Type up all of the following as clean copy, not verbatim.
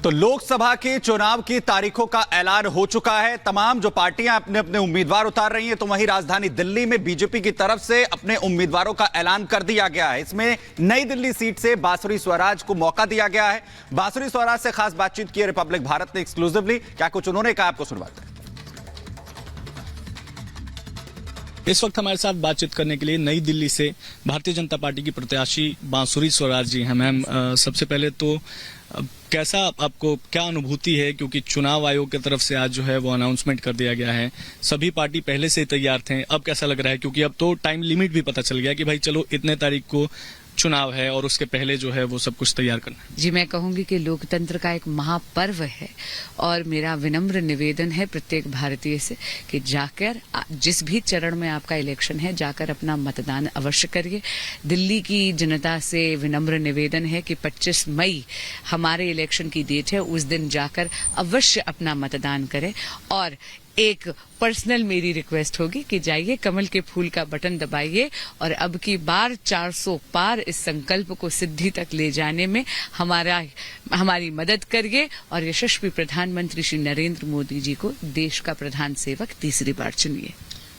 तो लोकसभा के चुनाव की तारीखों का ऐलान हो चुका है। तमाम जो पार्टियां अपने अपने उम्मीदवार उतार रही हैं, तो वहीं राजधानी दिल्ली में बीजेपी की तरफ से अपने उम्मीदवारों का ऐलान कर दिया गया है। इसमें नई दिल्ली सीट से बांसुरी स्वराज को मौका दिया गया है। बांसुरी स्वराज से खास बातचीत की है रिपब्लिक भारत ने एक्सक्लूसिवली। क्या कुछ उन्होंने कहा, आपको सुनवाते हैं। इस वक्त हमारे साथ बातचीत करने के लिए नई दिल्ली से भारतीय जनता पार्टी की प्रत्याशी बांसुरी स्वराज जी हैं। मैम, सबसे पहले तो कैसा आपको क्या अनुभूति है, क्योंकि चुनाव आयोग की तरफ से आज जो है वो अनाउंसमेंट कर दिया गया है। सभी पार्टी पहले से ही तैयार थे, अब कैसा लग रहा है, क्योंकि अब तो टाइम लिमिट भी पता चल गया कि भाई चलो इतने तारीख को चुनाव है और उसके पहले जो है वो सब कुछ तैयार करना है। जी, मैं कहूंगी कि लोकतंत्र का एक महापर्व है और मेरा विनम्र निवेदन है प्रत्येक भारतीय से कि जाकर जिस भी चरण में आपका इलेक्शन है जाकर अपना मतदान अवश्य करिए। दिल्ली की जनता से विनम्र निवेदन है कि 25 मई हमारे इलेक्शन की डेट है, उस दिन जाकर अवश्य अपना मतदान करें। और एक पर्सनल मेरी रिक्वेस्ट होगी कि जाइए, कमल के फूल का बटन दबाइए और अब की बार 400 पार इस संकल्प को सिद्धि तक ले जाने में हमारी मदद करिए और यशस्वी प्रधानमंत्री श्री नरेंद्र मोदी जी को देश का प्रधान सेवक तीसरी बार चुनिए।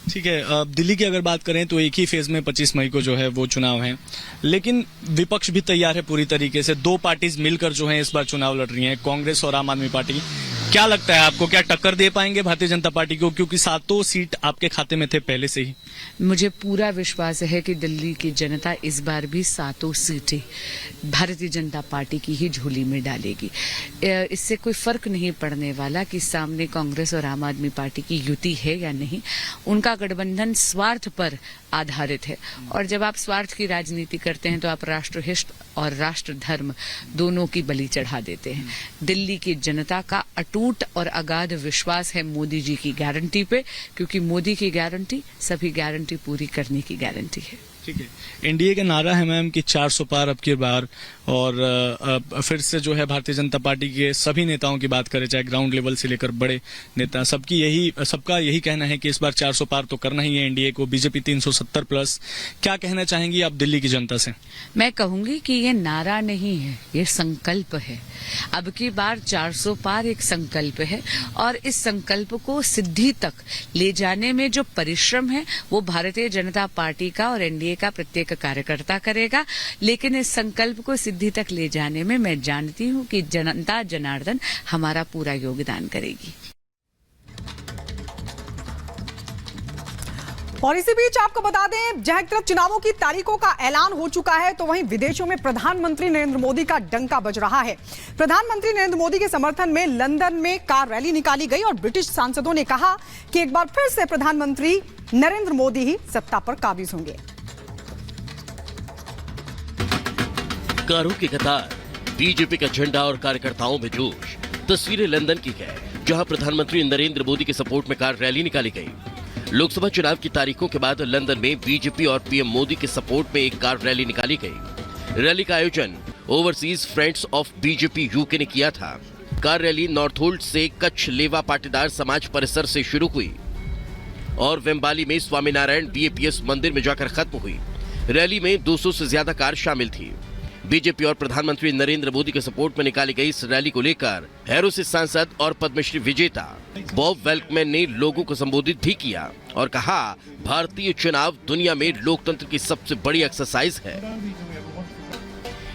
ठीक है, अब दिल्ली की अगर बात करें तो एक ही फेज में 25 मई को जो है वो चुनाव है, लेकिन विपक्ष भी तैयार है पूरी तरीके से। दो पार्टीज मिलकर जो है इस बार चुनाव लड़ रही हैं, कांग्रेस और आम आदमी पार्टी। क्या लगता है आपको, क्या टक्कर दे पाएंगे भारतीय जनता पार्टी को, क्योंकि 7 सीट आपके खाते में थे पहले से ही? मुझे पूरा विश्वास है कि दिल्ली की जनता इस बार भी 7 सीटें भारतीय जनता पार्टी की ही झोली में डालेगी। इससे कोई फर्क नहीं पड़ने वाला कि सामने कांग्रेस और आम आदमी पार्टी की युति है या नहीं। उनका गठबंधन स्वार्थ पर आधारित है और जब आप स्वार्थ की राजनीति करते हैं तो आप राष्ट्रहित और राष्ट्र धर्म दोनों की बलि चढ़ा देते हैं। दिल्ली की जनता का अटूट और अगाध विश्वास है मोदी जी की गारंटी पे, क्योंकि मोदी की गारंटी सभी गारंटी पूरी करने की गारंटी है। ठीक है, एनडीए का नारा है मैम कि 400 पार अब की बार, और फिर से जो है भारतीय जनता पार्टी के सभी नेताओं की बात करें, चाहे ग्राउंड लेवल से लेकर बड़े नेता, सबका यही कहना है कि इस बार 400 पार तो करना ही है एनडीए को, बीजेपी 370 प्लस। क्या कहना चाहेंगी आप दिल्ली की जनता से? मैं कहूंगी कि ये नारा नहीं है, ये संकल्प है। अब की बार 400 पार एक संकल्प है और इस संकल्प को सिद्धि तक ले जाने में जो परिश्रम है वो भारतीय जनता पार्टी का और एनडीए का प्रत्येक कार्यकर्ता करेगा। लेकिन इस संकल्प को सिद्धि तक ले जाने में मैं जानती हूं कि जनता जनार्दन हमारा पूरा योगदान करेगी। और इसी बीच आपको बता दें, जहां एक तरफ चुनावों की तारीखों का ऐलान हो चुका है तो वहीं विदेशों में प्रधानमंत्री नरेंद्र मोदी का डंका बज रहा है। प्रधानमंत्री नरेंद्र मोदी के समर्थन में लंदन में कार रैली निकाली गई और ब्रिटिश सांसदों ने कहा कि एक बार फिर से प्रधानमंत्री नरेंद्र मोदी ही सत्ता पर काबिज होंगे। कारों की कतार, बीजेपी का झंडा और कार्यकर्ताओं में जोश। तस्वीरें लंदन की है, जहां प्रधानमंत्री नरेंद्र मोदी के सपोर्ट में कार रैली निकाली गई। लोकसभा चुनाव की तारीखों के बाद लंदन में बीजेपी और पीएम मोदी के सपोर्ट में एक कार रैली निकाली गई। रैली का आयोजन overseas friends of BJP UK ने किया था। कार रैली नॉर्थहोल्ड से कच्छ लेवा पाटीदार समाज परिसर से शुरू हुई और वेम्बाली में स्वामीनारायण बीएपीएस मंदिर में जाकर खत्म हुई। रैली में 200 से ज्यादा कार शामिल थी। बीजेपी और प्रधानमंत्री नरेंद्र मोदी के सपोर्ट में निकाली गई इस रैली को लेकर हैरो से सांसद और पद्मश्री विजेता बॉब वेल्कमैन ने लोगों को संबोधित भी किया और कहा, भारतीय चुनाव दुनिया में लोकतंत्र की सबसे बड़ी एक्सरसाइज है।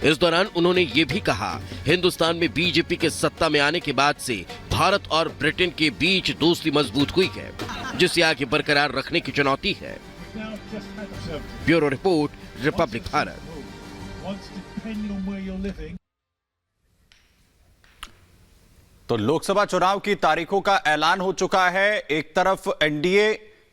इस दौरान उन्होंने ये भी कहा, हिंदुस्तान में बीजेपी के सत्ता में आने के बाद से भारत और ब्रिटेन के बीच दोस्ती मजबूत हुई है, जिसे आगे बरकरार रखने की चुनौती है। Bureau report, Republic Bharat. तो लोकसभा चुनाव की तारीखों का ऐलान हो चुका है। एक तरफ एनडीए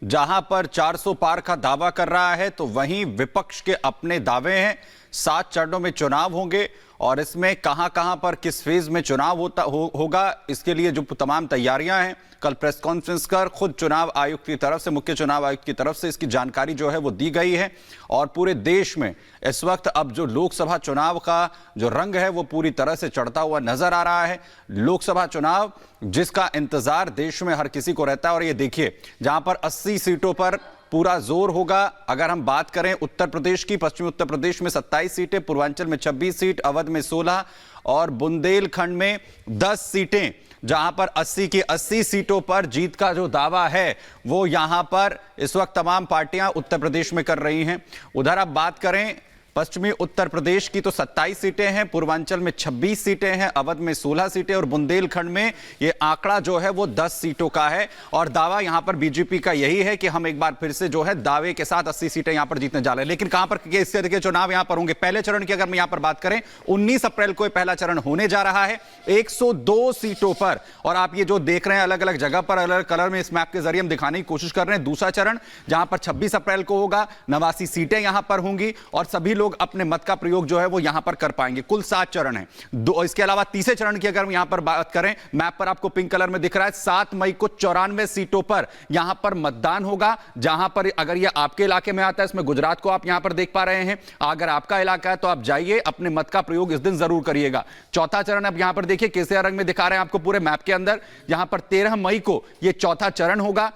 जहां पर 400 पार का दावा कर रहा है, तो वहीं विपक्ष के अपने दावे हैं। 7 चरणों में चुनाव होंगे और इसमें कहां पर किस फेज में चुनाव होगा, इसके लिए जो तमाम तैयारियां हैं, कल प्रेस कॉन्फ्रेंस कर खुद चुनाव आयुक्त की तरफ से, मुख्य चुनाव आयुक्त की तरफ से इसकी जानकारी जो है वो दी गई है। और पूरे देश में इस वक्त अब जो लोकसभा चुनाव का जो रंग है वो पूरी तरह से चढ़ता हुआ नजर आ रहा है। लोकसभा चुनाव जिसका इंतजार देश में हर किसी को रहता है। और ये देखिए, जहां पर 80 सीटों पर पूरा जोर होगा। अगर हम बात करें उत्तर प्रदेश की, पश्चिमी उत्तर प्रदेश में 27 सीटें, पूर्वांचल में 26 सीट, अवध में 16 और बुंदेलखंड में 10 सीटें, जहां पर 80 की 80 सीटों पर जीत का जो दावा है वो यहां पर इस वक्त तमाम पार्टियां उत्तर प्रदेश में कर रही हैं। उधर आप बात करें पश्चिमी उत्तर प्रदेश की तो 27 सीटें हैं, पूर्वांचल में 26 सीटें हैं, अवध में 16 सीटें और बुंदेलखंड में ये आंकड़ा जो है वो 10 सीटों का है। और दावा यहां पर बीजेपी का यही है कि हम एक बार फिर से जो है दावे के साथ 80 सीटें यहां पर जीतने जा रहे हैं। लेकिन कहां पर इस तरह के चुनाव यहां पर होंगे? पहले चरण की अगर मैं यहां पर बात करें, 19 अप्रैल को पहला चरण होने जा रहा है 102 सीटों पर। और आप ये जो देख रहे हैं अलग अलग जगह पर अलग अलग कलर में इस मैप के जरिए हम दिखाने की कोशिश कर रहे हैं। दूसरा चरण जहां पर 26 अप्रैल को होगा, 89 सीटें यहां पर होंगी और सभी लोग अपने मत का प्रयोग जो है वो यहां पर कर पाएंगे। कुल 7 चरण हैं। इसके अलावा तीसरे चरण की अगर हम यहां पर बात करें, मैप पर आपको पिंक कलर में दिख रहा है, 7 मई को 94 सीटों पर यहां पर मतदान होगा। जहां पर अगर ये आपके इलाके में आता है, इसमें गुजरात को आप यहां पर देख पा रहे हैं, अगर आपका इलाका है तो आप जाइए, अपने मत का प्रयोग इस दिन जरूर करिएगा। चौथा चरण अब यहां पर देखिए केसरिया रंग में दिखा रहे हैं आपको पूरे मैप के अंदर, यहां पर 13 मई को यह चौथा चरण होगा।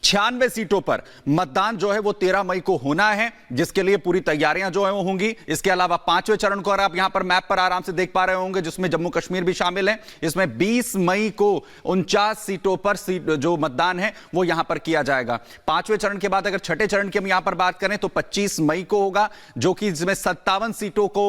96 सीटों पर मतदान जो है वो 13 मई को होना है, जिसके लिए पूरी तैयारियां जो है वो होंगी। इसके अलावा 5वें चरण को अगर आप यहां पर मैप पर आराम से देख पा रहे होंगे, जिसमें जम्मू कश्मीर भी शामिल है, इसमें 20 मई को 49 सीटों पर जो मतदान है वो यहां पर किया जाएगा। 5वें चरण के बाद अगर छठे चरण की हम यहां पर बात करें तो 25 मई को होगा, जो कि इसमें 57 सीटों को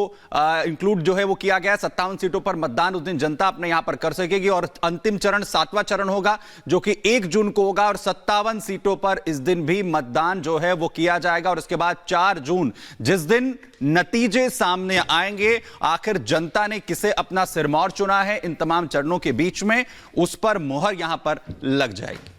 इंक्लूड जो है वो किया गया है। 57 सीटों पर मतदान उस दिन जनता अपने यहां पर कर सकेगी। और अंतिम चरण 7वां चरण होगा, जो कि 1 जून को होगा और 57 सीटों पर इस दिन भी मतदान जो है वो किया जाएगा। और उसके बाद 4 जून जिस दिन नतीजे सामने आएंगे, आखिर जनता ने किसे अपना सिरमौर चुना है इन तमाम चरणों के बीच में, उस पर मुहर यहां पर लग जाएगी।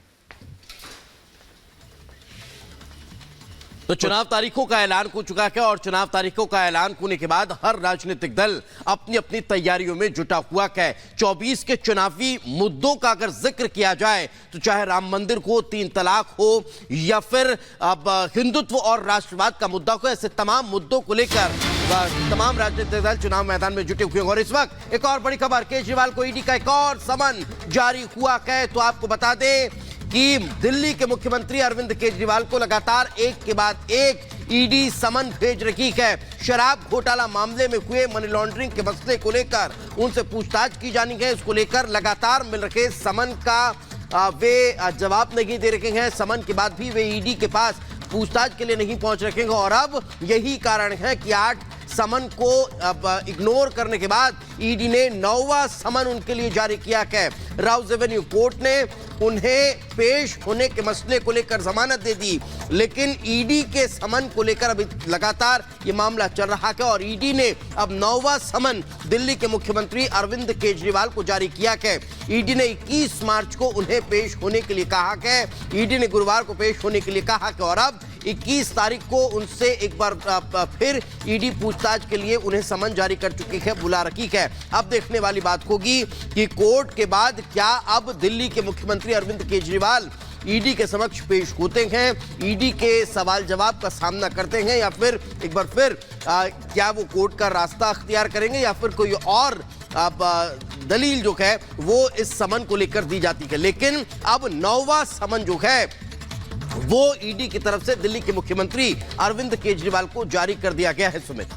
तो चुनाव तारीखों का ऐलान हो चुका है और चुनाव तारीखों का ऐलान होने के बाद हर राजनीतिक दल अपनी अपनी तैयारियों में जुटा हुआ है। 24 के चुनावी मुद्दों का अगर जिक्र किया जाए तो चाहे राम मंदिर हो, 3 तलाक हो या फिर अब हिंदुत्व और राष्ट्रवाद का मुद्दा हो, ऐसे तमाम मुद्दों को लेकर तमाम राजनीतिक दल चुनाव मैदान में जुटे हुए हैं। और इस वक्त एक और बड़ी खबर, केजरीवाल को ईडी का एक और समन जारी हुआ है। तो आपको बता दें कि दिल्ली के मुख्यमंत्री अरविंद केजरीवाल को लगातार एक के बाद एक ईडी समन भेज रही है। शराब घोटाला मामले में हुए मनी लॉन्ड्रिंग के मसले को लेकर उनसे पूछताछ की जानी है। इसको लेकर लगातार मिल रहे समन का वे जवाब नहीं दे रहे हैं। समन के बाद भी वे ईडी के पास पूछताछ के लिए नहीं पहुंच रहे हैं। और अब यही कारण है कि 8 समन को अब इग्नोर करने के बाद ईडी ने 9वां समन उनके लिए जारी किया है। राउज एवेन्यू कोर्ट ने उन्हें पेश होने के मसले को लेकर जमानत दे दी, लेकिन ईडी के समन को लेकर अभी लगातार ये मामला चल रहा है। और ईडी ने अब 9वां समन दिल्ली के मुख्यमंत्री अरविंद केजरीवाल को जारी किया है। ईडी ने 21 मार्च को उन्हें पेश होने के लिए कहा है। ईडी ने गुरुवार को पेश होने के लिए कहा है और अब 21 तारीख को उनसे एक बार फिर ईडी पूछताछ के लिए उन्हें समन जारी कर चुकी है, बुला रखी है। अब देखने वाली बात होगी कि कोर्ट के बाद क्या अब दिल्ली के मुख्यमंत्री अरविंद केजरीवाल ईडी के समक्ष पेश होते हैं, ईडी के सवाल जवाब का सामना करते हैं, या फिर एक बार फिर क्या वो कोर्ट का रास्ता अख्तियार करेंगे, या फिर कोई और दलील जो है वो इस समन को लेकर दी जाती है। लेकिन अब 9वां समन जो है वो ईडी की तरफ से दिल्ली के मुख्यमंत्री अरविंद केजरीवाल को जारी कर दिया गया है। सुमित।